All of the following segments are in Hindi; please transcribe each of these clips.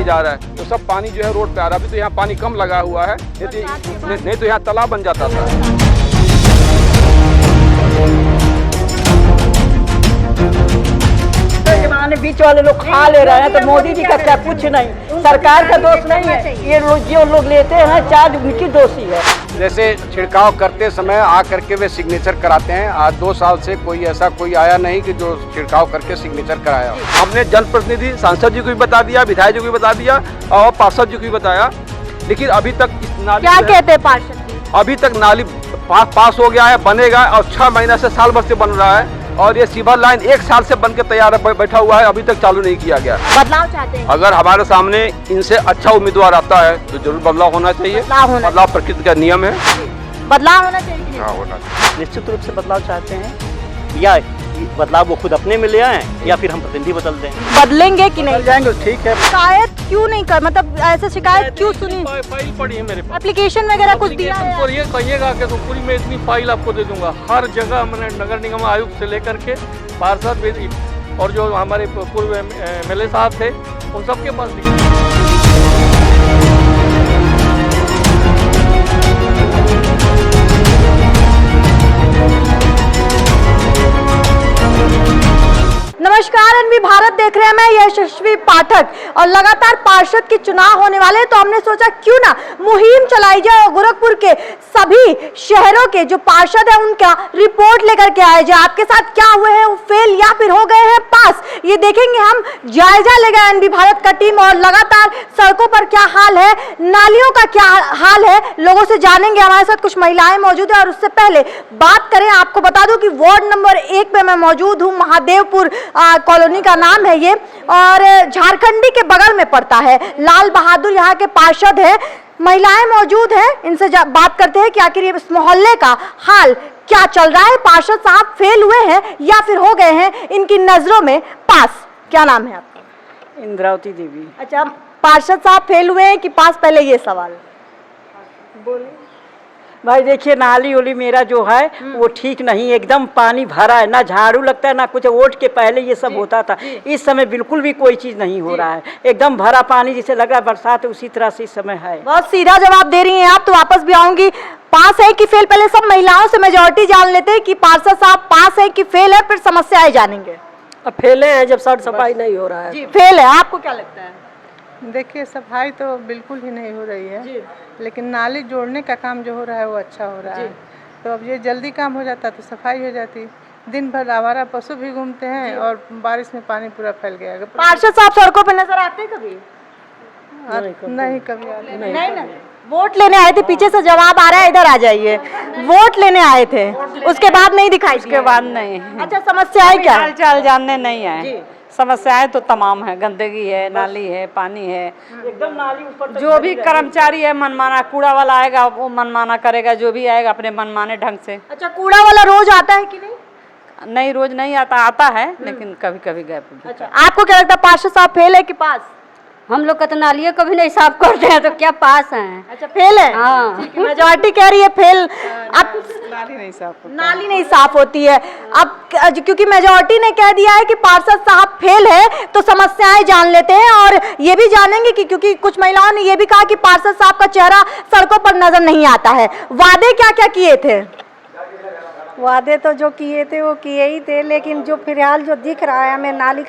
जा रहा है, तो सब पानी जो है रोड पे आ रहा है। अभी तो यहाँ पानी कम लगा हुआ है, नहीं तो यहाँ तालाब बन जाता था। बीच वाले लोग खा ले रहे हैं, तो मोदी जी का क्या? कुछ नहीं, सरकार का दोष नहीं है, ये जो लोग लेते हैं चार्ज उनकी दोषी है। जैसे छिड़काव करते समय आ करके वे सिग्नेचर कराते हैं, आज 2 साल से कोई आया नहीं कि जो छिड़काव करके सिग्नेचर कराया। हमने जनप्रतिनिधि सांसद जी को भी बता दिया, विधायक जी को भी बता दिया और पार्षद जी को भी बताया, लेकिन अभी तक नाली क्या कहते हैं पार्षद? अभी तक नाली पास हो गया है, बनेगा और 6 महीना से साल भर से बन रहा है, और ये सीवर लाइन 1 साल से बन के तैयार बैठा हुआ है, अभी तक चालू नहीं किया गया। बदलाव चाहते हैं? अगर हमारे सामने इनसे अच्छा उम्मीदवार आता है तो जरूर बदलाव होना चाहिए। बदलाव प्रकृति का नियम है, बदलाव होना चाहिए। हाँ, होना चाहिए। निश्चित रूप से बदलाव चाहते हैं, या बदलाव वो खुद अपने में ले आए या फिर हम प्रतिनिधि बदल दें। बदलेंगे कि नहीं? जाएंगे, ठीक है। शिकायत क्यों नहीं कर, मतलब ऐसे शिकायत क्यों सुनी? फाइल पड़ी है मेरे पास, एप्लीकेशन वगैरह कुछ दिया है? और ये कहिएगा कि तो पूरी मैं इतनी फाइल आपको दे दूंगा। हर जगह मैंने नगर निगम आयुक्त से लेकर के पार्षद और जो हमारे पूर्व MLA साहब थे उन सबके पास नमस्कार, एनवी भारत देख रहे हैं। मैं यशस्वी पाठक और लगातार पार्षद के चुनाव होने वाले हैं, तो हमने सोचा क्यों ना मुहिम चलाई जाए और गोरखपुर के सभी शहरों के जो पार्षद हैं उनका रिपोर्ट लेकर के आए जाए। आपके साथ क्या हुए हैं, वो फेल या फिर हो गए हैं पास, ये देखेंगे हम। जायजा लेगा एनवी भारत का टीम और लगातार सड़कों पर क्या हाल है, नालियों का क्या हाल है, लोगों से जानेंगे। हमारे साथ कुछ महिलाएं मौजूद है और उससे पहले बात करें, आपको बता दूं कि वार्ड नंबर 1 पे मैं मौजूद हूँ। महादेवपुर कॉलोनी का नाम है ये, और झारखंडी के बगल में पड़ता है। लाल बहादुर यहाँ के पार्षद है, महिलाएं मौजूद हैं, इनसे बात करते हैं कि आखिर ये इस मोहल्ले का हाल क्या चल रहा है। पार्षद साहब फेल हुए हैं या फिर हो गए हैं इनकी नजरों में पास? क्या नाम है आपका? इंद्रावती देवी। अच्छा, पार्षद साहब फेल हुए हैं कि पास? पहले ये सवाल बोलिए। भाई देखिए, नाली उली मेरा जो है वो ठीक नहीं, एकदम पानी भरा है, ना झाड़ू लगता है ना कुछ। वोट के पहले ये सब होता था, इस समय बिल्कुल भी कोई चीज नहीं हो रहा है, एकदम भरा पानी, जैसे लग रहा है बरसात है, उसी तरह से इस समय है। बहुत सीधा जवाब दे रही हैं आप, तो वापस भी आऊंगी। पास है कि फेल? पहले सब महिलाओं से मेजोरिटी जान लेते हैं कि पार्षद साहब पास है कि फेल है, फिर समस्याएं जानेंगे। अब फेले हैं जब साफ सफाई नहीं हो रहा है। जी, फेल है। आपको क्या लगता है? देखिए, सफाई तो बिल्कुल ही नहीं हो रही है, लेकिन नाली जोड़ने का काम जो हो रहा है वो अच्छा हो रहा है। तो अब ये जल्दी काम हो जाता तो सफाई हो जाती। दिन भर आवारा पशु भी घूमते हैं और बारिश में पानी पूरा फैल गया। पार्षद साहब सड़कों पे नजर आते हैं कभी? नहीं, कभी आते नहीं ना। वोट लेने आए थे, पीछे से जवाब आ रहा है, इधर आ जाइए। वोट लेने आए थे, उसके बाद नहीं दिखाई? उसके बाद नहीं। अच्छा, समस्याएं क्या? हाल चाल जानने नहीं आए। समस्याएं तो तमाम है, गंदगी है, नाली है, पानी है, एकदम नाली ऊपर। जो भी कर्मचारी है मनमाना, कूड़ा वाला आएगा वो मनमाना करेगा, जो भी आएगा अपने मनमाने ढंग से। अच्छा, कूड़ा वाला रोज आता है कि नहीं? नहीं, रोज नहीं आता है, लेकिन कभी कभी गए। अच्छा, आपको क्या लगता है पार्षद साहब फेल है कि पास? हम लोग का तो नालियाँ कभी नहीं साफ करते हैं, तो क्या पास हैं? अच्छा, फेल है। हाँ, मेजॉरिटी कह रही है फेल। अब नाली नहीं साफ होती है। अब क्योंकि मेजॉरिटी ने कह दिया है कि पार्षद साहब फेल है, तो समस्याएं जान लेते हैं और ये भी जानेंगे कि क्योंकि कुछ महिलाओं ने ये भी कहा कि पार्षद साहब का चेहरा सड़कों पर नजर नहीं आता है। वादे क्या क्या किए थे? वादे तो जो किए थे वो किए ही थे, लेकिन जो फिलहाल जो दिख रहा है हमें, नाली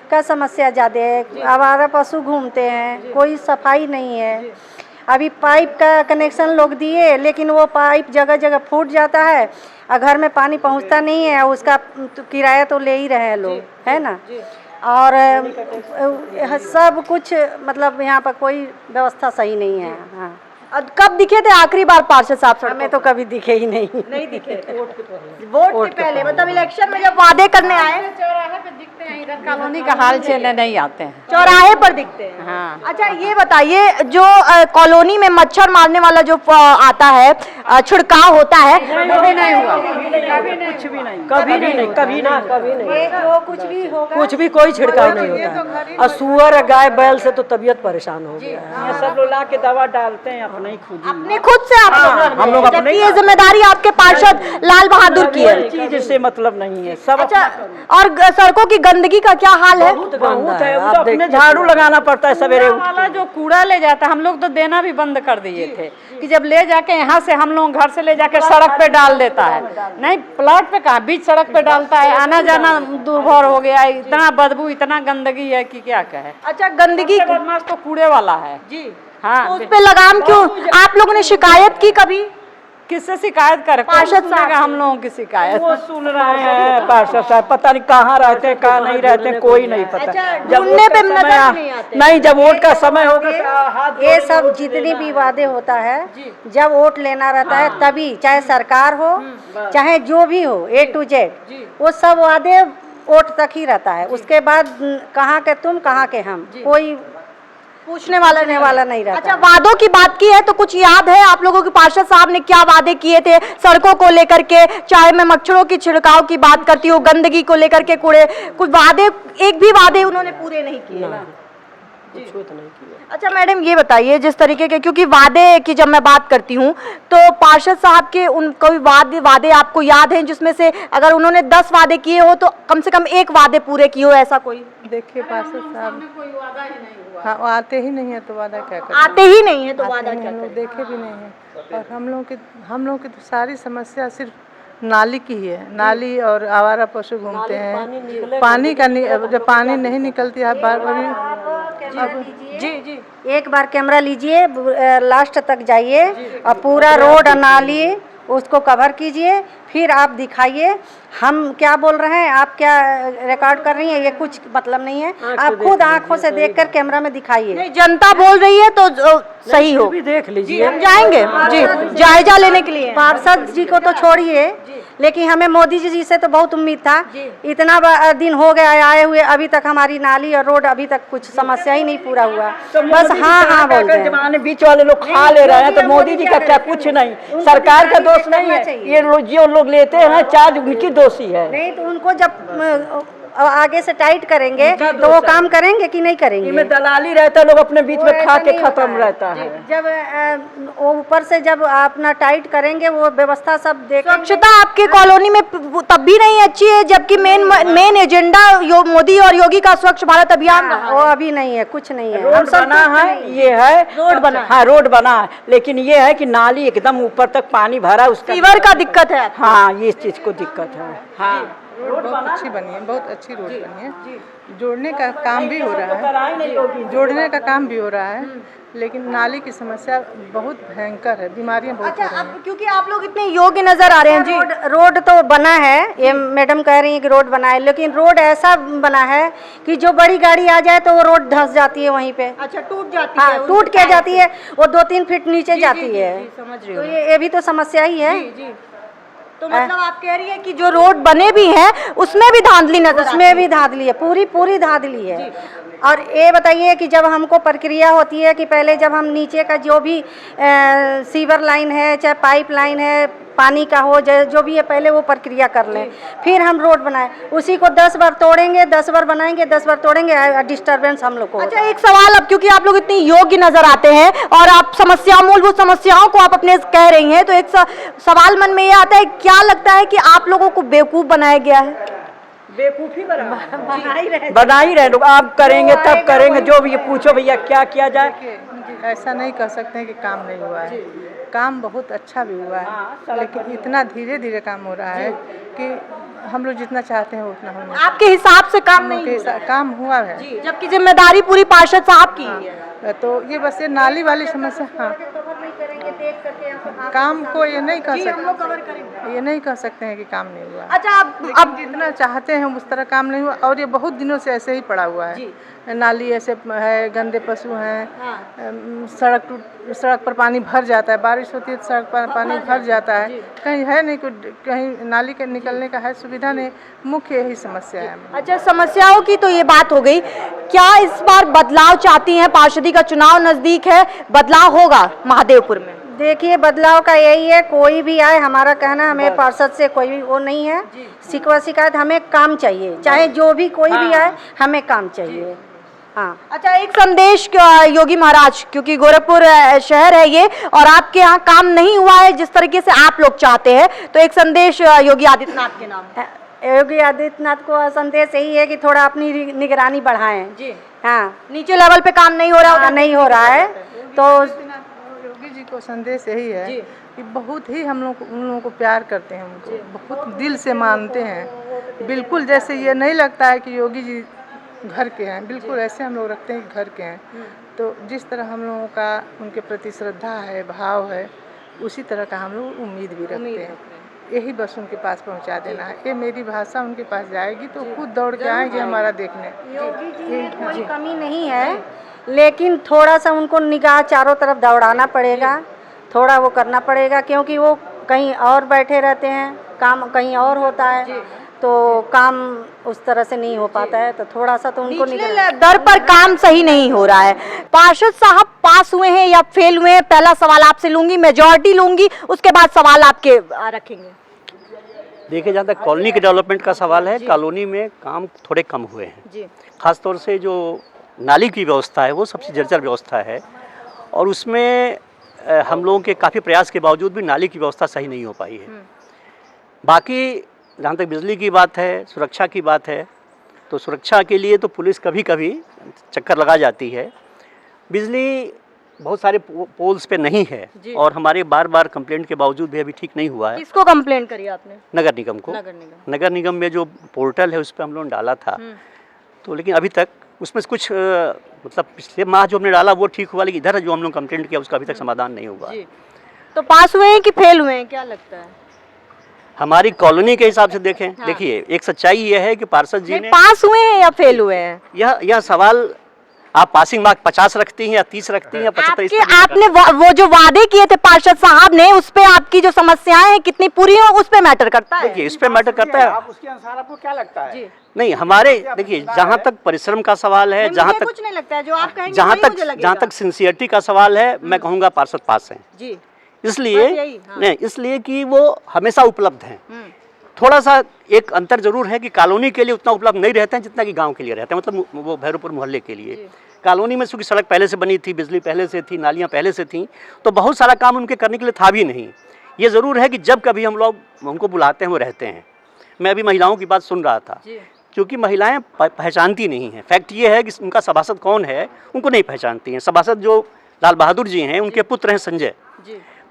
का समस्या ज़्यादा है। आवारा पशु घूमते हैं, कोई सफाई नहीं है। अभी पाइप का कनेक्शन लोग दिए, लेकिन वो पाइप जगह जगह फूट जाता है और घर में पानी पहुंचता नहीं है। उसका तो किराया तो ले ही रहे हैं लोग, है ना। और सब कुछ मतलब यहाँ पर कोई व्यवस्था सही नहीं है। हाँ, कब दिखे थे आखिरी बार पार्षद साहब? हमें तो कभी दिखे ही नहीं दिखे। वोट के पहले, मतलब इलेक्शन में जब वादे करने आए? चौराहे पे दिखते हैं, इधर कॉलोनी का हाल चलने नहीं आते हैं, चौराहे पर दिखते हैं। हाँ। अच्छा, ये बताइए, जो कॉलोनी में मच्छर मारने वाला जो आता है, छिड़काव होता है, वो भी नहीं हुआ। कभी नहीं, जो कुछ भी होगा, कुछ भी कोई छिड़काव नहीं होता है। और सुअर गाय बैल से तो तबीयत परेशान हो गया है। सब लोग ला के दवा डालते हैं अपने खुद से आप हम लोग अपने। ये जिम्मेदारी आपके पार्षद लाल बहादुर की है। चीज से मतलब नहीं है सब। अच्छा, और सड़कों की गंदगी का क्या हाल है? बहुत है, वो तो अपने झाड़ू लगाना पड़ता है सवेरे उठ वाला जो कूड़ा ले जाता है, हम लोग तो देना भी बंद कर दिए थे कि जब ले जाके यहाँ से हम लोग घर से ले जाके सड़क पे डाल देता है, नहीं प्लाट पे कहाँ, बीच सड़क पे डालता है, आना जाना दुर्भर हो गया है, इतना बदबू इतना गंदगी है कि क्या कहे। अच्छा, गंदगी बदमाश तो कूड़े वाला है जी। हाँ, तो उस पे लगाम क्यों? आप लोगों ने शिकायत की कभी? किससे शिकायत करे? पार्षद साहब हम लोगों की शिकायत वो सुन रहे हैं पार्षद साहब, पता नहीं कहाँ रहते हैं कहाँ नहीं रहते हैं, कोई नहीं पता। ढूंढने पे नजर नहीं आते। नहीं, जब वोट का समय होगा ये सब जितनी भी वादे होता है, जब वोट लेना रहता है तभी, चाहे सरकार हो चाहे जो भी हो, A to Z, वो सब वादे वोट तक ही रहता है। उसके बाद कहाँ के तुम कहाँ के हम, कोई पूछने वाला नहीं रहता। अच्छा, वादों की बात की है तो कुछ याद है आप लोगों के पार्षद साहब ने क्या वादे किए थे सड़कों को लेकर के? चाहे मैं मच्छरों की छिड़काव की बात करती हूँ, गंदगी को लेकर के, कूड़े, कुछ वादे, एक भी वादे उन्होंने पूरे नहीं किए ना। अच्छा मैडम, ये बताइए जिस तरीके के, क्योंकि वादे की जब मैं बात करती हूँ तो पार्षद साहब के उन कोई वादे आपको याद हैं जिसमें से अगर उन्होंने 10 वादे किए हो तो कम से कम एक वादे पूरे किए हो, ऐसा कोई? देखिए पार्षद साहब, हाँ आते ही नहीं है तो वादा क्या करें? आते ही नहीं है तो वादा क्या हम लोग देखे भी नहीं है। और हम लोग की तो सारी समस्या सिर्फ नाली की ही है। नाली और आवारा पशु घूमते हैं, पानी का जब पानी नहीं निकलती है बार बार। जी एक बार कैमरा लीजिए, लास्ट तक जाइए और पूरा रोड और नाली उसको कवर कीजिए, फिर आप दिखाइए हम क्या बोल रहे हैं, आप क्या रिकॉर्ड कर रही हैं, ये कुछ मतलब नहीं है। आप खुद आंखों से देखकर कैमरा में दिखाइए। नहीं, जनता बोल रही है तो सही हो, भी देख लीजिए। हम जाएंगे जी जायजा लेने के लिए। पार्षद जी को तो छोड़िए, लेकिन हमें मोदी जी से तो बहुत उम्मीद था। इतना दिन हो गया आए हुए, अभी तक हमारी नाली और रोड अभी तक कुछ समस्या ही नहीं पूरा हुआ। बस हाँ बोल रहे हैं। बीच वाले लोग खा ले रहे हैं तो मोदी जी का क्या? कुछ नहीं, सरकार का दोष नहीं है, ये जो लोग लेते हैं चार्ज उनकी दोषी है। नहीं तो उनको जब आगे से टाइट करेंगे तो वो काम करेंगे कि नहीं करेंगे? इनमें दलाली रहता है, लोग अपने बीच में खा के खत्म रहता है। जब वो ऊपर से जब अपना टाइट करेंगे, वो व्यवस्था सब देखेंगे। स्वच्छता आपके कॉलोनी में तब भी नहीं अच्छी है जबकि मेन एजेंडा मोदी और योगी का स्वच्छ भारत अभियान वो अभी नहीं है, कुछ नहीं है। रोड बना है, ये है रोड बना, हाँ रोड बना है, लेकिन ये है कि नाली एकदम ऊपर तक पानी भरा, उसका फीवर का दिक्कत है। हाँ, ये चीज को दिक्कत है। हाँ, रोड बहुत अच्छी बनी है, बहुत अच्छी रोड बनी है। जोड़ने का काम भी हो रहा है, जोड़ने का काम भी हो रहा है, लेकिन नाली की समस्या बहुत भयंकर है, बीमारियां बहुत हो रही हैं। अब क्योंकि आप लोग इतने योग्य नजर आ रहे हैं जी। रोड तो बना है, ये मैडम कह रही है कि रोड बना है, लेकिन रोड ऐसा बना है कि जो बड़ी गाड़ी आ जाए तो वो रोड धंस जाती है वहीं पे। अच्छा, टूट जाती हाँ, है, टूट के जाती है, वो 2-3 फीट नीचे जाती है। समझ रही तो ये भी तो समस्या ही है। तो मतलब आप कह रही है कि जो रोड बने भी हैं उसमें भी धांधली नजर, उसमें भी धांधली है, पूरी धांधली है। और ये बताइए कि जब हमको प्रक्रिया होती है कि पहले जब हम नीचे का जो भी सीवर लाइन है, चाहे पाइप लाइन है, पानी का हो, जो भी है, पहले वो प्रक्रिया कर लें, फिर हम रोड बनाए। उसी को 10 बार तोड़ेंगे, 10 बार बनाएंगे, 10 बार तोड़ेंगे, डिस्टर्बेंस हम लोग को। अच्छा, एक सवाल अब, क्योंकि आप लोग इतनी योग्य नजर आते हैं और आप मूलभूत समस्याओं को आप अपने कह रही हैं, तो एक सवाल मन में ये आता है, क्या लगता है कि आप लोगों को बेवकूफ बनाया गया है? बेवकूफी बना ही रहे लोग, आप करेंगे तब करेंगे, जो भी पूछो भैया क्या किया जाए। ऐसा नहीं कह सकते हैं कि काम नहीं हुआ है, काम बहुत अच्छा भी हुआ है, लेकिन इतना धीरे धीरे काम हो रहा है कि हम लोग जितना चाहते हैं उतना होना चाहिए। आपके हिसाब से काम नहीं हुआ? काम हुआ है, जबकि जिम्मेदारी पूरी पार्षद साहब की है। तो ये बस ये नाली वाली समस्या, हाँ काम को ये नहीं कह सकते, ये नहीं कह सकते हैं कि काम नहीं हुआ। अच्छा, अब जितना चाहते हैं उस तरह काम नहीं हुआ, और ये बहुत दिनों से ऐसे ही पड़ा हुआ है। नाली ऐसे है, गंदे पशु हैं, सड़क पर पानी भर जाता है, बारिश होती है तो सड़क पर पानी भर जाता है, कहीं है नहीं, कहीं नाली के निकलने का है सुविधा नहीं, मुख्य यही समस्या है। अच्छा, समस्याओं की तो ये बात हो गई, क्या इस बार बदलाव चाहती हैं? पार्षदी का चुनाव नजदीक है, बदलाव होगा महादेवपुर में? देखिए, बदलाव का यही है, कोई भी आए, हमारा कहना, हमें पार्षद से कोई वो नहीं है, शिकवा शिकायत, हमें काम चाहिए, चाहे जो भी कोई भी आए, हमें काम चाहिए। हाँ। अच्छा, एक संदेश योगी महाराज, क्योंकि गोरखपुर शहर है ये और आपके यहाँ काम नहीं हुआ है जिस तरीके से आप लोग चाहते हैं, तो एक संदेश योगी आदित्यनाथ के नाम। योगी आदित्यनाथ को संदेश यही है कि थोड़ा अपनी निगरानी बढ़ाएं। जी हाँ, नीचे लेवल पे काम नहीं हो रहा हाँ, नहीं हो रहा है तो योगी जी को संदेश यही है कि बहुत ही हम लोग उन लोगों को प्यार करते हैं, उनको बहुत दिल से मानते हैं। बिल्कुल जैसे ये नहीं लगता है कि योगी जी घर के हैं, बिल्कुल ऐसे हम लोग रखते हैं कि घर के हैं। तो जिस तरह हम लोगों का उनके प्रति श्रद्धा है, भाव है, उसी तरह का हम लोग उम्मीद भी रखते हैं। यही बस उनके पास पहुंचा देना है। ये मेरी भाषा उनके पास जाएगी तो खुद दौड़ के आएंगे हमारा देखने। योगी जी में कोई कमी नहीं है, लेकिन थोड़ा सा उनको निगाह चारों तरफ दौड़ाना पड़ेगा, थोड़ा वो करना पड़ेगा, क्योंकि वो कहीं और बैठे रहते हैं, काम कहीं और होता है, तो काम उस तरह से नहीं हो पाता है। तो थोड़ा सा तो उनको निचले दर पर काम सही नहीं हो रहा है। पार्षद साहब पास हुए हैं या फेल हुए हैं, पहला सवाल आपसे लूंगी, मेजॉरिटी लूंगी, उसके बाद सवाल आपके रखेंगे। देखिए, जहाँ तक कॉलोनी के डेवलपमेंट का सवाल है, कॉलोनी में काम थोड़े कम हुए हैं। खासतौर से जो नाली की व्यवस्था है वो सबसे जर्जर व्यवस्था है, और उसमें हम लोगों के काफ़ी प्रयास के बावजूद भी नाली की व्यवस्था सही नहीं हो पाई है। बाकी जहाँ तक बिजली की बात है, सुरक्षा की बात है, तो सुरक्षा के लिए तो पुलिस कभी कभी चक्कर लगा जाती है। बिजली बहुत सारे पोल्स पे नहीं है, और हमारे बार बार कंप्लेंट के बावजूद भी अभी ठीक नहीं हुआ है। किसको कंप्लेंट करी आपने? नगर निगम को। नगर निगम में जो पोर्टल है उस पर हम लोगों ने डाला था, तो लेकिन अभी तक उसमें कुछ मतलब पिछले माह जो हमने डाला वो ठीक हुआ, लेकिन इधर जो हम लोग कंप्लेंट किया उसका अभी तक समाधान नहीं हुआ। तो पास हुए हैं कि फेल हुए हैं, क्या लगता है? हमारी कॉलोनी के हिसाब से देखें, देखिए एक सच्चाई ये है कि पार्षद जी ने पास हुए हैं या फेल हुए हैं, यह सवाल आप पासिंग मार्क 50 रखती हैं या 30 रखती हैं या 75? आपने वो जो वादे किए थे पार्षद साहब ने, उस पे आपकी जो समस्याएं हैं कितनी पूरी हो, उस पे मैटर करता है। देखिए, इस पे मैटर करता है। आप उसके अनुसार आपको क्या लगता है? नहीं, हमारे देखिए जहाँ तक परिश्रम का सवाल है, जहाँ तक कुछ नहीं लगता है, जो आप कहेंगे जहाँ तक सिंसियरिटी का सवाल है, मैं कहूँगा पार्षद पास हैं। जी, इसलिए नहीं, इसलिए कि वो हमेशा उपलब्ध हैं। थोड़ा सा एक अंतर जरूर है कि कॉलोनी के लिए उतना उपलब्ध नहीं रहते हैं जितना कि गांव के लिए रहते हैं, मतलब वो भैरवपुर मोहल्ले के लिए। कॉलोनी में चूँकि सड़क पहले से बनी थी, बिजली पहले से थी, नालियाँ पहले से थी, तो बहुत सारा काम उनके करने के लिए था भी नहीं। ये ज़रूर है कि जब कभी हम लोग उनको बुलाते हैं वो रहते हैं। मैं अभी महिलाओं की बात सुन रहा था, क्योंकि महिलाएं पहचानती नहीं हैं। फैक्ट ये है कि उनका सभासद कौन है उनको नहीं पहचानती हैं। सभासद जो लाल बहादुर जी हैं, उनके पुत्र हैं संजय,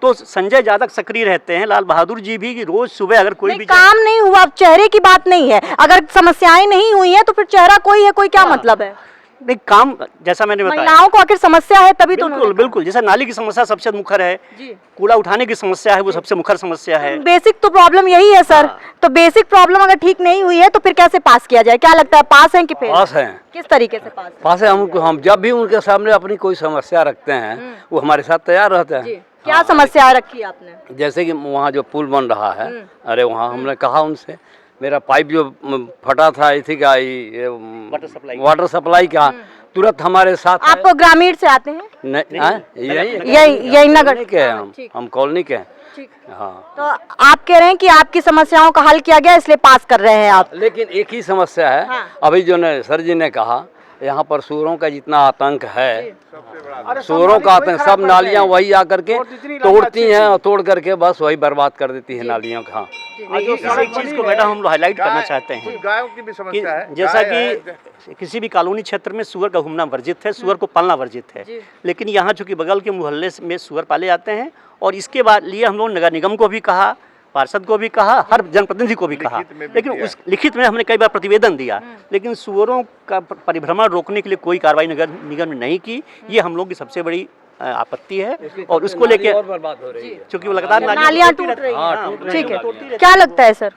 तो संजय ज़्यादा सक्रिय रहते हैं। लाल बहादुर जी भी रोज सुबह अगर कोई भी काम नहीं हुआ, अब चेहरे की बात नहीं है, अगर समस्याएं नहीं हुई है तो फिर चेहरा कोई है, कोई क्या मतलब है? नहीं, काम जैसा मैंने बताया, महिलाओं को आखिर समस्या है तभी तो बिल्कुल जैसा नाली की समस्या सबसे मुखर है, कूड़ा उठाने की समस्या है वो सबसे मुखर समस्या है। बेसिक तो प्रॉब्लम यही है सर। तो बेसिक प्रॉब्लम अगर ठीक नहीं हुई है तो फिर कैसे पास किया जाए? क्या लगता है, पास है कि फेल? पास हैं। किस तरीके से पास? पास है, हम जब भी उनके सामने अपनी कोई समस्या रखते हैं वो हमारे साथ तैयार रहते हैं। क्या समस्या रखी आपने? जैसे कि वहाँ जो पुल बन रहा है, अरे वहाँ हमने कहा उनसे, मेरा पाइप जो फटा था इसी का वाटर सप्लाई का, तुरंत हमारे साथ। आप तो ग्रामीण से आते हैं? यही नगर के हैं, हम कॉलोनी के हैं। हाँ, तो आप कह रहे हैं कि आपकी समस्याओं का हल किया गया इसलिए पास कर रहे हैं आप। लेकिन एक ही समस्या है, अभी जो सर जी ने कहा, यहाँ पर सूअरों का जितना आतंक है, सूअरों का आतंक, सब नालियाँ वही आकर के तोड़ती हैं और तोड़ करके बस वही बर्बाद कर देती है नालियों का। एक चीज को मैडम हम हाईलाइट करना चाहते हैं, गायों की भी समस्या है। जैसा कि किसी भी कॉलोनी क्षेत्र में सुअर का घूमना वर्जित है, सुअर को पालना वर्जित है, लेकिन यहाँ चूंकि बगल के मोहल्ले में सुअर पाले जाते हैं, और इसके बाद लिए हम लोग नगर निगम को भी कहा, पार्षद को भी कहा, हर जनप्रतिनिधि को भी कहा, लेकिन उस लिखित में हमने कई बार प्रतिवेदन दिया, लेकिन सुअरों का परिभ्रमण रोकने के लिए कोई कार्रवाई नगर निगम ने नहीं की। ये हम लोग की सबसे बड़ी आपत्ति है, और उसको लेके बर्बाद हो रही है, क्योंकि वो लगातार नालियाँ टूट रही हैं। ठीक है, क्या लगता है सर,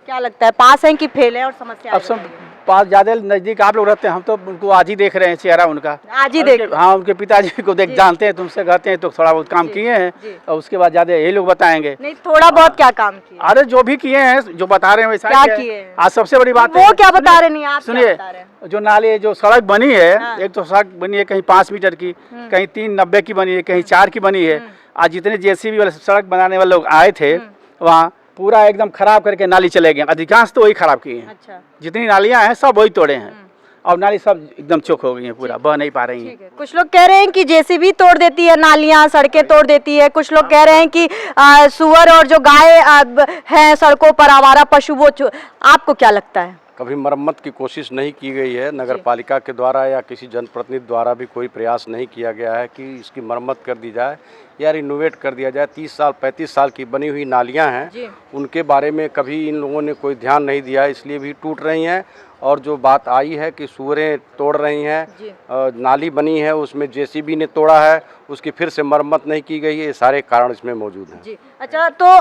क्या लगता है, पास है कि फेल है? और समस्या अब सब पास ज्यादा नजदीक आप लोग रहते हैं, हम तो उनको आज ही देख रहे हैं, चेहरा उनका आज ही देख। हाँ, उनके पिताजी को देख जानते हैं, तुमसे कहते हैं तो थोड़ा बहुत काम किए हैं, और उसके बाद ज्यादा यही लोग बताएंगे। नहीं, थोड़ा बहुत क्या काम किया? अरे जो भी किए हैं, जो बता रहे हैं वैसा क्या किए हैं? आज सबसे बड़ी बात वो क्या बता रहे नहीं आप? सुनिए, जो नाले जो सड़क बनी है, एक तो सड़क बनी है कहीं 5 मीटर की, कहीं 390 की बनी है, कहीं 4 की बनी है। आज जितने जेसीबी वाले सड़क बनाने वाले लोग आए थे, वहाँ पूरा एकदम खराब करके नाली चले गए। अधिकांश तो वही खराब किए हैं। अच्छा। जितनी नालियाँ हैं सब वही तोड़े हैं। और नाली सब एकदम चौक हो गई है, पूरा बह नहीं पा रही है। कुछ लोग कह रहे हैं कि जेसीबी तोड़ देती है नालियां, सड़कें तोड़ देती है। कुछ लोग कह रहे हैं कि सुअर और जो गाय हैं सड़कों पर, आवारा पशु, वो आपको क्या लगता है? कभी मरम्मत की कोशिश नहीं की गई है, नगर पालिका के द्वारा या किसी जनप्रतिनिधि द्वारा भी कोई प्रयास नहीं किया गया है कि इसकी मरम्मत कर दी जाए या रिनोवेट कर दिया जाए। 30 साल 35 साल की बनी हुई नालियां हैं, उनके बारे में कभी इन लोगों ने कोई ध्यान नहीं दिया, इसलिए भी टूट रही हैं। और जो बात आई है कि सूअरें तोड़ रही हैं, नाली बनी है उसमें जेसीबी ने तोड़ा है, उसकी फिर से मरम्मत नहीं की गई है, ये सारे कारण इसमें मौजूद हैं। जी अच्छा, तो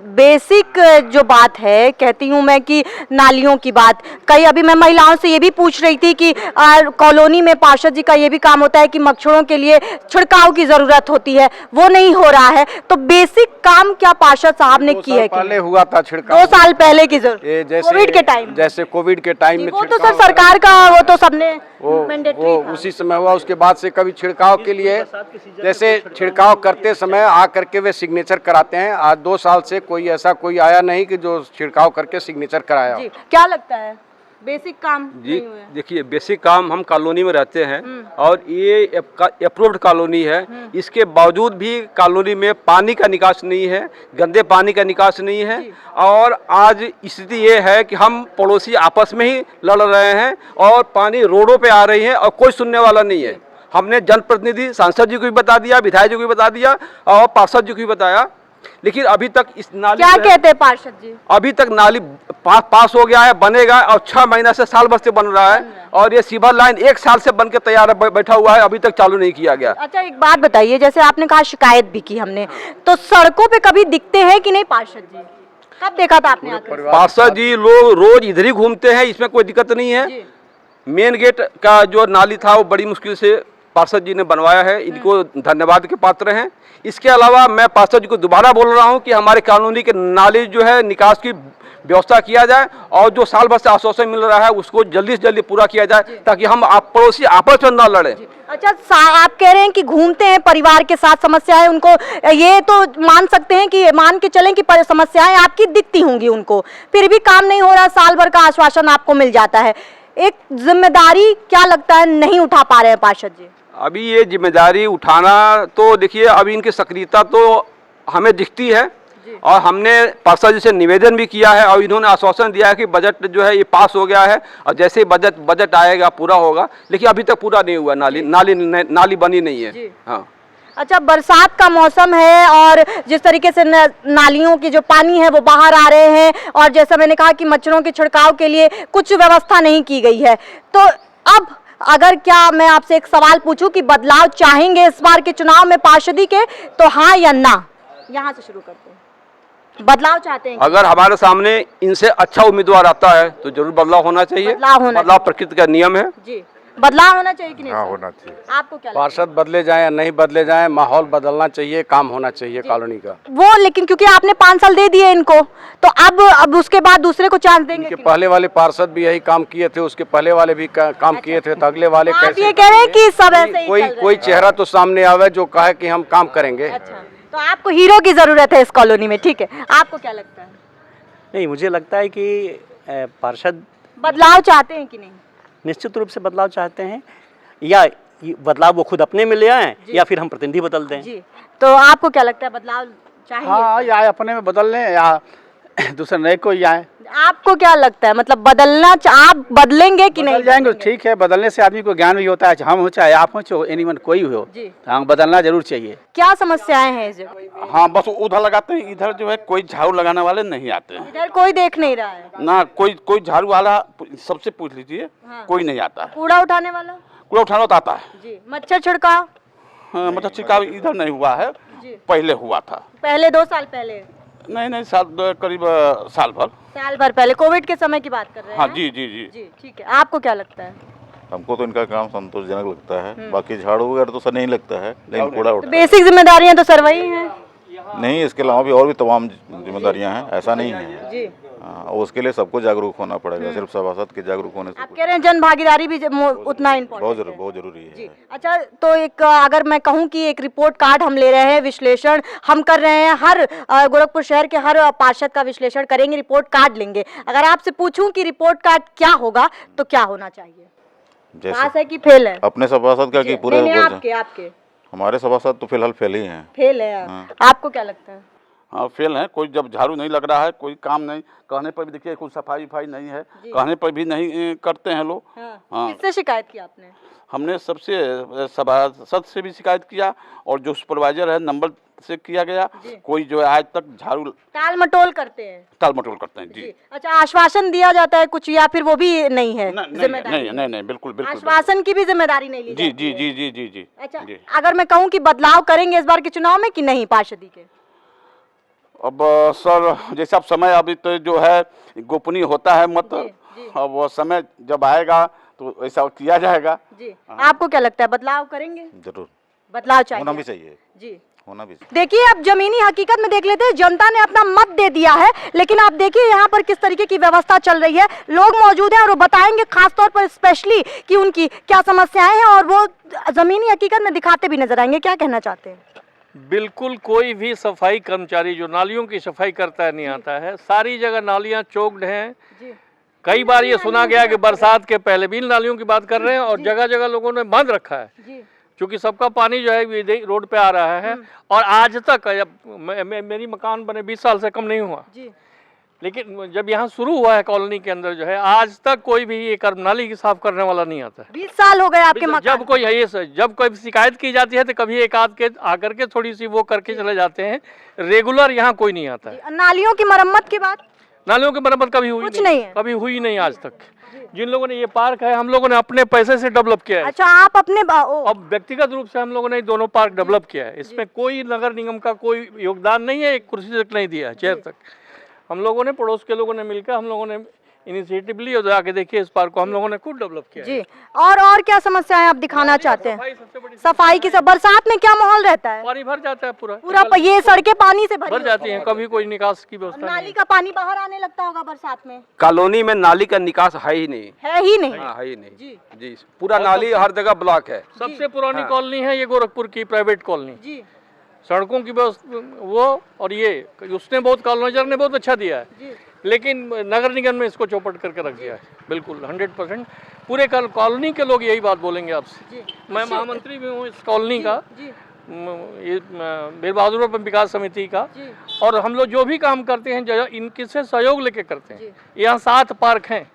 बेसिक जो बात है, कहती हूँ मैं कि नालियों की बात, कई अभी मैं महिलाओं से ये भी पूछ रही थी कि कॉलोनी में पार्षद जी का ये भी काम होता है कि मच्छरों के लिए छिड़काव की जरूरत होती है, वो नहीं हो रहा है। तो बेसिक काम क्या पार्षद साहब ने की है? पहले हुआ था छिड़काव, 2 साल पहले की जरूरत, कोविड के टाइम, जैसे कोविड के टाइम में वो तो सर सरकार का, वो तो सबने मैंडेटरी वो उसी समय हुआ। उसके बाद से कभी छिड़काव के लिए, जैसे छिड़काव करते समय आ करके वे सिग्नेचर कराते हैं। आज 2 साल से कोई ऐसा कोई आया नहीं कि जो छिड़काव करके सिग्नेचर कराया। क्या लगता है बेसिक काम जी? नहीं हुआ है? देखिए, बेसिक काम, हम कॉलोनी में रहते हैं और ये अप्रूव्ड कॉलोनी है, इसके बावजूद भी कॉलोनी में पानी का निकास नहीं है, गंदे पानी का निकास नहीं है। और आज स्थिति ये है कि हम पड़ोसी आपस में ही लड़ रहे हैं और पानी रोडों पे आ रही है और कोई सुनने वाला नहीं है। हमने जनप्रतिनिधि सांसद जी को भी बता दिया, विधायक जी को भी बता दिया और पार्षद जी को भी बताया, लेकिन अभी तक इस नाली, क्या कहते हैं पार्षद जी? अभी तक नाली पास हो गया है, बनेगा, और 6 महीना से, साल भर से बन रहा है। और ये सीवर लाइन 1 साल से बन के तैयार बैठा हुआ है, अभी तक चालू नहीं किया गया। अच्छा, एक बात बताइए, जैसे आपने कहा शिकायत भी की हमने, तो सड़कों पे कभी दिखते हैं कि नहीं पार्षद जी? कब देखा था आपने आकर? पार्षद जी लोग रोज इधर ही घूमते हैं, इसमें कोई दिक्कत नहीं है। मेन गेट का जो नाली था वो बड़ी मुश्किल से पार्षद जी ने बनवाया है, इनको धन्यवाद के पात्र हैं। इसके अलावा मैं पार्षद जी को दोबारा बोल रहा हूं कि हमारे कॉलोनी के नाली जो है निकास की व्यवस्था किया जाए और जो साल भर से आश्वासन मिल रहा है उसको जल्दी से जल्दी पूरा किया जाए, ताकि हम पड़ोसी आपस में न लड़े। अच्छा, आप कह रहे हैं कि घूमते हैं परिवार के साथ, समस्याएं उनको, ये तो मान सकते हैं कि मान के चलें कि समस्याएं आपकी दिखती होंगी उनको, फिर भी काम नहीं हो रहा, साल भर का आश्वासन आपको मिल जाता है। एक जिम्मेदारी क्या लगता है नहीं उठा पा रहे हैं पार्षद जी? अभी ये जिम्मेदारी उठाना, तो देखिए अभी इनकी सक्रियता तो हमें दिखती है और हमने पार्षद जी से निवेदन भी किया है और इन्होंने आश्वासन दिया है कि बजट जो है ये पास हो गया है और जैसे ही बजट आएगा पूरा होगा, लेकिन अभी तक पूरा नहीं हुआ। नाली बनी नहीं है। हाँ। अच्छा, बरसात का मौसम है और जिस तरीके से नालियों की जो पानी है वो बाहर आ रहे हैं, और जैसा मैंने कहा कि मच्छरों के छिड़काव के लिए कुछ व्यवस्था नहीं की गई है, तो अब अगर क्या मैं आपसे एक सवाल पूछूं कि बदलाव चाहेंगे इस बार के चुनाव में पार्षदी के, तो हाँ या ना? यहाँ से शुरू करते हैं। बदलाव चाहते हैं? अगर हमारे सामने इनसे अच्छा उम्मीदवार आता है तो जरूर बदलाव होना चाहिए। बदलाव प्रकृति का नियम है जी। बदलाव होना चाहिए कि नहीं? हाँ, होना चाहिए। आपको क्या लगता है? पार्षद बदले जाए या नहीं बदले जाए, माहौल बदलना चाहिए, काम होना चाहिए कॉलोनी का वो, लेकिन क्योंकि आपने 5 साल दे दिए इनको, तो अब उसके बाद दूसरे को चांस देंगे कि पहले वाले पार्षद भी यही काम किए थे, उसके पहले वाले भी काम किए थे, तो अगले वाले आप कैसे? ये कह रहे हैं कि सब ऐसे ही चल कोई चेहरा तो सामने आवे जो कहे कि हम काम करेंगे। अच्छा, तो आपको हीरो की जरूरत है इस कॉलोनी में, ठीक है। आपको क्या लगता है? नहीं, मुझे लगता है कि पार्षद बदलाव चाहते हैं कि नहीं? निश्चित रूप से बदलाव चाहते हैं, या बदलाव वो खुद अपने में ले आए या फिर हम प्रतिनिधि बदल दें। जी, तो आपको क्या लगता है, बदलाव चाहिए? हाँ, या अपने में बदल लें या दूसरे नए कोई आए। आपको क्या लगता है, मतलब बदलना, आप बदलेंगे कि नहीं? बदल जाएंगे तो ठीक है, बदलने से आदमी को ज्ञान भी होता है, हम हो चाहे आप हो चाहे एनीवन कोई हो, हाँ, बदलना जरूर चाहिए। क्या समस्याएं हैं इस जगह? हाँ, बस उधर लगाते हैं, इधर जो है कोई झाड़ू लगाने वाले नहीं आते हैं। इधर कोई देख नहीं रहा है ना, कोई झाड़ू वाला सबसे पूछ लीजिए, कोई नहीं आता है। कूड़ा उठाने वाला? कूड़ा उठाना तो आता है जी। मच्छर छिड़काव? हाँ, मतलब छिड़काव इधर नहीं हुआ है, पहले हुआ था। पहले 2 साल पहले? नहीं, करीब साल भर पहले, कोविड के समय की बात कर रहे हैं? हाँ, जी जी जी जी, ठीक है। आपको क्या लगता है? हमको तो इनका काम संतोषजनक लगता है, बाकी झाड़ू वगैरह तो सर नहीं लगता है, लेकिन कूड़ा उठा बेसिक जिम्मेदारियां तो सर वही हैं। नहीं, इसके अलावा भी और भी तमाम जिम्मेदारियां हैं, ऐसा नहीं है जी। उसके लिए सबको जागरूक होना पड़ेगा, सिर्फ सभासद के जागरूक होने से आप कह रहे हैं जन भागीदारी भी उतना इम्पोर्टेंट बहुत जरूरी है। अच्छा, तो एक अगर मैं कहूं कि एक रिपोर्ट कार्ड हम ले रहे हैं, विश्लेषण हम कर रहे हैं, हर गोरखपुर शहर के हर पार्षद का विश्लेषण करेंगे, रिपोर्ट कार्ड लेंगे। अगर आपसे पूछूं कि रिपोर्ट कार्ड क्या होगा तो क्या होना चाहिए? पास है कि फेल है? अपने सभासद का कि पूरे नहीं, ऊपर से? आपके आपके हमारे सभासद तो फिलहाल फेल ही हैं। फेल है। हाँ। आपको क्या लगता है? हाँ फेल है। कोई जब झाड़ू नहीं लग रहा है, कोई काम नहीं, कहने पर भी देखिए कुछ सफाई नहीं है, कहने पर भी नहीं करते हैं लोग। हाँ। किससे शिकायत की आपने? हमने सबसे सभासद से भी शिकायत किया और जो सुपरवाइजर है नंबर से किया गया। कोई जो है आज तक झाड़ू टाल मटोल करते हैं। टाल मटोल करते हैं जी। अच्छा, आश्वासन दिया जाता है कुछ या फिर वो भी नहीं है? नहीं, बिल्कुल बिल्कुल। आश्वासन की भी जिम्मेदारी नहीं ली जी जाती जी है। जी जी जी जी। अच्छा, जी। अगर मैं कहूँ कि बदलाव करेंगे इस बार के चुनाव में कि नहीं पार्षदी के? अब सर जैसा अब समय अभी तो जो है गोपनीय होता है मत, अब वो समय जब आएगा तो ऐसा किया जाएगा। जी। आपको क्या लगता है, बदलाव करेंगे? जरूर बदलाव चाहिए, होना भी चाहिए जी, होना भी चाहिए। देखिए अब जमीनी हकीकत में देख लेते हैं, जनता ने अपना मत दे दिया है, लेकिन आप देखिए यहाँ पर किस तरीके की व्यवस्था चल रही है। लोग मौजूद हैं और वो बताएंगे खासतौर पर स्पेशली कि उनकी क्या समस्याएं हैं और वो जमीनी हकीकत में दिखाते भी नजर आएंगे। क्या कहना चाहते हैं? बिल्कुल कोई भी सफाई कर्मचारी जो नालियों की सफाई करता है नहीं आता है। सारी जगह नालियां चौक्ड हैं। कई बार ये सुना गया कि बरसात के पहले भी इन नालियों की बात कर रहे हैं और जगह जगह लोगों ने बंद रखा है क्योंकि सबका पानी जो है रोड पे आ रहा है। और आज तक मेरी मकान बने 20 साल से कम नहीं हुआ, लेकिन जब यहाँ शुरू हुआ है कॉलोनी के अंदर जो है आज तक कोई भी ये नाली की साफ करने वाला नहीं आता है। 20 साल हो गए आपके मकान? जब कोई शिकायत की जाती है तो कभी एक आध के आकर के थोड़ी सी वो करके चले जाते हैं। रेगुलर यहाँ कोई नहीं आता है। नालियों की मरम्मत की बात? नालियों की मरम्मत कभी हुई कुछ नहीं है, कभी हुई नहीं आज तक। जिन लोगों ने ये पार्क है हम लोगों ने अपने पैसे से डेवलप किया है। अच्छा, आप अपने अब व्यक्तिगत रूप से हम लोगों ने दोनों पार्क डेवलप किया है। इसमें कोई नगर निगम का कोई योगदान नहीं है, एक कुर्सी तक नहीं दिया है, चेयर तक। हम लोगों ने पड़ोस के लोगों ने मिलकर हम लोगों ने इनिशिएटिव ली और जाके देखिए इस पार्क को हम लोगों ने खुद डेवलप किया जी। और क्या समस्याएं आप दिखाना चाहते हैं? सफाई की बरसात में क्या माहौल रहता है? पानी भर जाता है पूरा ये सड़कें पानी से भर जाती हैं, कभी कोई निकास की व्यवस्था नाली का पानी बाहर आने लगता होगा बरसात में? कॉलोनी में नाली का निकास है ही नहीं, है ही नहीं। हाँ, है ही नहीं जी। पूरा नाली हर जगह ब्लॉक है। सबसे पुरानी कॉलोनी है ये गोरखपुर की प्राइवेट कॉलोनी जी। सड़कों की व्यवस्था वो और ये उसने बहुत कॉलोनाइजर ने बहुत अच्छा दिया है, लेकिन नगर निगम में इसको चौपट करके रख दिया है। बिल्कुल 100% पूरे कॉलोनी के लोग यही बात बोलेंगे आपसे। मैं महामंत्री भी हूँ इस कॉलोनी का, ये वीर बहादुर विकास समिति का, और हम लोग जो भी काम करते हैं इनके से सहयोग लेके करते हैं। यहाँ 7 पार्क हैं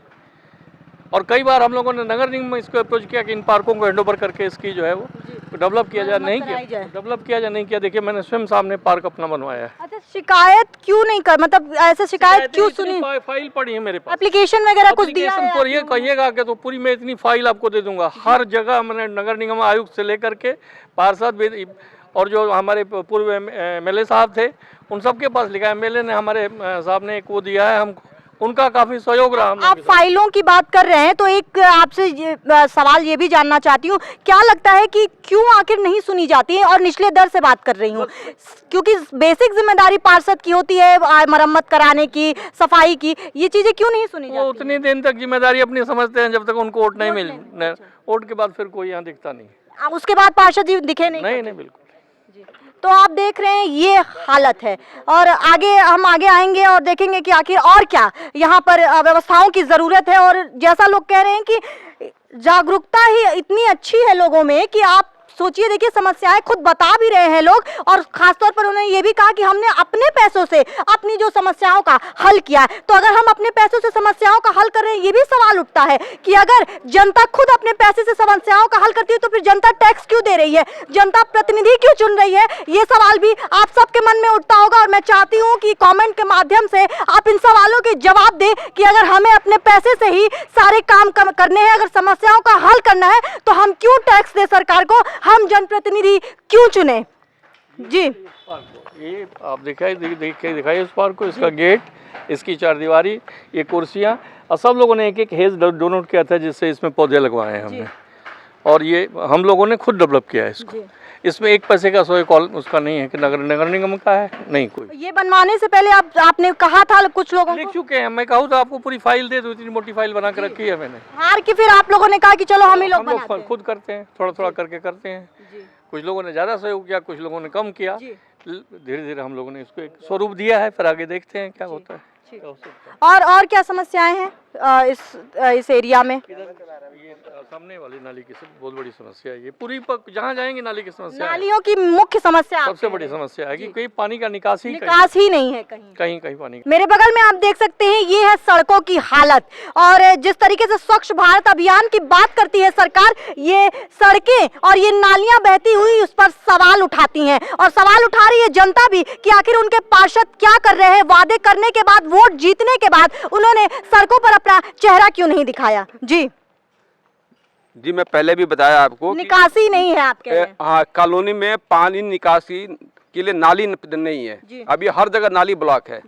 और कई बार हम लोगों ने नगर निगम में इसको अप्रोच किया कि इन पार्कों को हैंडओवर करके इसकी जो है वो डेवलप किया जाए। नहीं किया, डेवलप किया जाए नहीं किया। देखिए मैंने स्वयं सामने पार्क अपना बनवाया है। अच्छा, शिकायत क्यों नहीं कर, मतलब ऐसे शिकायत क्यों सुनी? फाइल पड़ी है मेरे पास, एप्लीकेशन वगैरह कुछ दिया है? तो ये कहिएगा कि तो पूरी मैं इतनी फाइल आपको दे दूंगा। हर जगह मैंने नगर निगम आयुक्त से लेकर के पार्षद और जो हमारे पूर्व MLA साहब थे उन सबके पास लिखा है। MLA ने हमारे साहब ने एक वो दिया है हमको, उनका काफी सहयोग रहा। आप फाइलों की बात कर रहे हैं तो एक आपसे सवाल ये भी जानना चाहती हूँ, क्या लगता है कि क्यों आखिर नहीं सुनी जाती है? और निचले दर से बात कर रही हूँ क्योंकि बेसिक जिम्मेदारी पार्षद की होती है मरम्मत कराने की, सफाई की, ये चीजें क्यों नहीं सुनी जाती? उतनी दिन तक जिम्मेदारी अपनी समझते हैं जब तक उनको वोट नहीं मिले। वोट के बाद फिर कोई यहाँ दिखता नहीं। उसके बाद पार्षद जी दिखे नहीं? नहीं बिल्कुल। तो आप देख रहे हैं ये हालत है और हम आगे आएंगे और देखेंगे कि आखिर और क्या यहाँ पर व्यवस्थाओं की जरूरत है। और जैसा लोग कह रहे हैं कि जागरूकता ही इतनी अच्छी है लोगों में कि आप सोचिए, देखिए समस्याएं खुद बता भी रहे हैं लोग। और खासतौर पर उन्होंने ये भी कहा कि हमने अपने पैसों से अपनी जो समस्याओं का हल किया है। तो अगर हम अपने पैसों से समस्याओं का हल कर रहे हैं, ये भी सवाल उठता है कि अगर जनता खुद अपने पैसे से समस्याओं का हल करती है तो फिर जनता टैक्स क्यों दे रही है, जनता प्रतिनिधि क्यों चुन रही है? ये सवाल भी आप सबके मन में उठता होगा। और मैं चाहती हूँ कि कॉमेंट के माध्यम से आप इन सवालों के जवाब दें कि अगर हमें अपने पैसे से ही सारे काम करने हैं, अगर समस्याओं का हल करना है तो हम क्यों टैक्स दे सरकार को, हम जनप्रतिनिधि क्यों चुने? जी, ये आप दिखाइए इस पार्क को, इसका गेट, इसकी चारदीवारी, ये कुर्सियाँ, और सब लोगों ने एक हेज डोनेट किया था जिससे इसमें पौधे लगवाए हैं हमने। और ये हम लोगों ने खुद डेवलप किया है इसको। इसमें एक पैसे का सोए कॉल उसका नहीं है कि नगर निगम का है, नहीं कोई। ये बनवाने से पहले आपने कहा था कुछ लोगों लिख चुके हैं, मैं कहूँ तो आपको पूरी फाइल दे दूँ, इतनी मोटी फाइल बना के रखी है मैंने। हार के फिर आप लोगों ने कहा कि चलो हम ही लोग बनाते हैं। खुद करते हैं, थोड़ा थोड़ा करके करते हैं। कुछ लोगों ने ज़्यादा सहयोग किया, कुछ लोगों ने कम किया। धीरे धीरे हम लोगों ने इसको एक स्वरूप दिया है, फिर आगे देखते हैं क्या होता है। और क्या समस्याएं हैं? इस एरिया में? ये सामने वाली नाली की बहुत बड़ी समस्या है। ये पूरी जहाँ जाएंगे नाली की समस्या है। नालियों की मुख्य समस्या सबसे बड़ी समस्या है कि कहीं पानी का निकास ही नहीं है कहीं पानी। मेरे बगल में आप देख सकते हैं ये है सड़कों की हालत, और जिस तरीके से स्वच्छ भारत अभियान की बात करती है सरकार, ये सड़कें और ये नालियां बहती हुई उस पर सवाल उठाती हैं, और सवाल उठा रही है जनता भी कि आखिर उनके पार्षद क्या कर रहे हैं। वादे करने के बाद, वोट जीतने के बाद उन्होंने सड़कों पर अपना चेहरा क्यों नहीं दिखाया? जी मैं पहले भी बताया आपको, निकासी नहीं है आप कह रहे हैं। हाँ, कॉलोनी में पानी निकासी के लिए नाली नहीं है। अभी हर जगह नाली ब्लॉक है।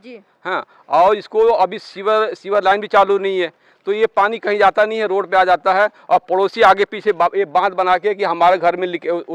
हाँ, और इसको अभी सीवर लाइन भी चालू नहीं है, तो ये पानी कहीं जाता नहीं है, रोड पे आ जाता है। और पड़ोसी आगे पीछे ये बांध बना के कि हमारे घर में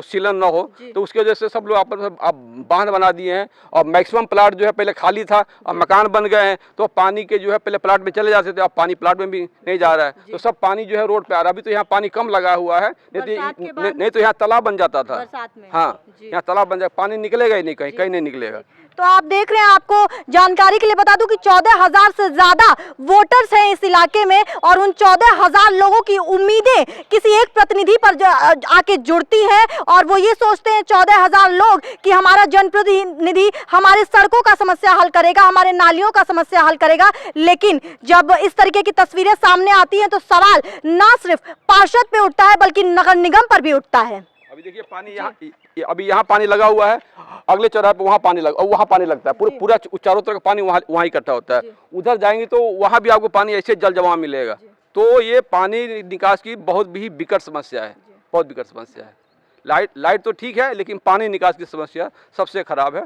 सीलन ना हो, तो उसकी वजह से सब लोग अब बांध बना दिए हैं। और मैक्सिमम प्लाट जो है पहले खाली था और मकान बन गए हैं, तो पानी के जो है पहले प्लाट में चले जाते थे, अब पानी प्लाट में भी नहीं जा रहा है, तो सब पानी जो है रोड पे आ रहा है। अभी तो यहाँ पानी कम लगा हुआ है, नहीं तो यहाँ तालाब बन जाता था। हाँ, यहाँ तालाब बन जाए, पानी निकलेगा ही नहीं, कहीं नहीं निकलेगा। तो आप देख रहे हैं, आपको जानकारी के लिए बता दूं कि 14,000 से ज्यादा वोटर्स हैं इस इलाके में, और उन 14,000 लोगों की उम्मीदें किसी एक प्रतिनिधि पर आके जुड़ती हैं, और वो ये सोचते हैं 14,000 लोग कि हमारा जनप्रतिनिधि हमारे सड़कों का समस्या हल करेगा, हमारे नालियों का समस्या हल करेगा। लेकिन जब इस तरीके की तस्वीरें सामने आती हैं तो सवाल ना सिर्फ पार्षद पे उठता है बल्कि नगर निगम पर भी उठता है। अभी देखिए पानी अभी यहाँ पानी लगा हुआ है, अगले चौराहे पे वहाँ पानी लगा, वहाँ पानी लगता है, पूरा चारों तरफ पानी वहाँ इकट्ठा होता है। उधर जाएंगे तो वहाँ भी आपको पानी ऐसे जल जमाव मिलेगा। तो ये पानी निकास की बहुत भी विकट समस्या है, बहुत विकट समस्या है। लाइट तो ठीक है, लेकिन पानी निकास की समस्या सबसे खराब है,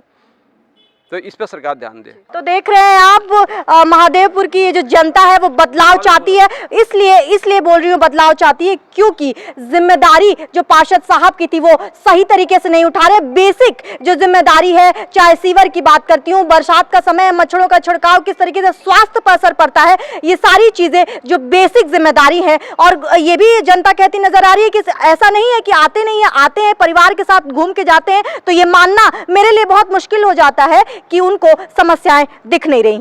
तो इस पर सरकार ध्यान दे। तो देख रहे हैं आप, महादेवपुर की ये जो जनता है वो बदलाव चाहती है, इसलिए बोल रही हूँ बदलाव चाहती है क्योंकि जिम्मेदारी जो पार्षद साहब की थी वो सही तरीके से नहीं उठा रहे। बेसिक जो जिम्मेदारी है, चाहे सीवर की बात करती हूँ, बरसात का समय, मच्छरों का छिड़काव, किस तरीके से स्वास्थ्य पर असर पड़ता है, ये सारी चीजें जो बेसिक जिम्मेदारी है। और ये भी जनता कहती नजर आ रही है कि ऐसा नहीं है कि आते नहीं है, आते हैं, परिवार के साथ घूम के जाते हैं, तो ये मानना मेरे लिए बहुत मुश्किल हो जाता है कि उनको समस्याएं दिख नहीं रही।